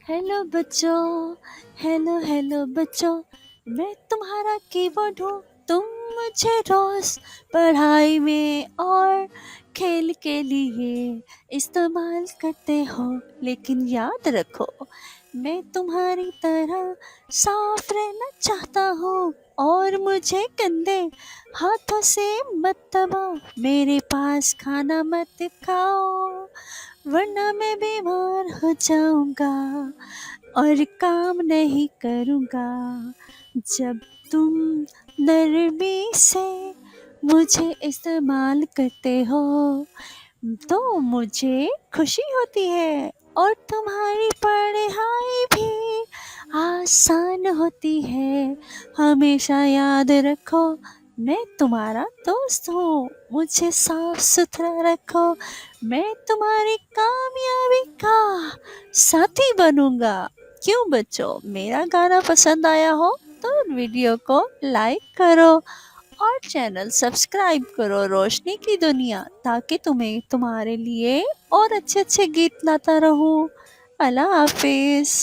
Hello बच्चों। Hello hello बच्चों। मैं तुम्हारा कीबोर्ड हूँ। तुम मुझे रोज पढ़ाई में और खेल के लिए इस्तेमाल करते हो, लेकिन याद रखो, मैं तुम्हारी तरह साफ रहना चाहता हूँ। और मुझे गंदे हाथों से मत दबाओ, मेरे पास खाना मत खाओ, वरना मैं बीमार हो जाऊंगा और काम नहीं करूंगा। जब तुम नरमी से मुझे इस्तेमाल करते हो तो मुझे खुशी होती है, और तुम्हारी पढ़ाई भी आसान होती है। हमेशा याद रखो, मैं तुम्हारा दोस्त हूँ, मुझे साफ सुथरा रखो, मैं तुम्हारी कामयाबी का साथी बनूंगा। क्यों बच्चों, मेरा गाना पसंद आया हो तो वीडियो को लाइक करो और चैनल सब्सक्राइब करो रोशनी की दुनिया, ताकि तुम्हें तुम्हारे लिए और अच्छे अच्छे गीत लाता रहूं। अल्लाह हाफिज।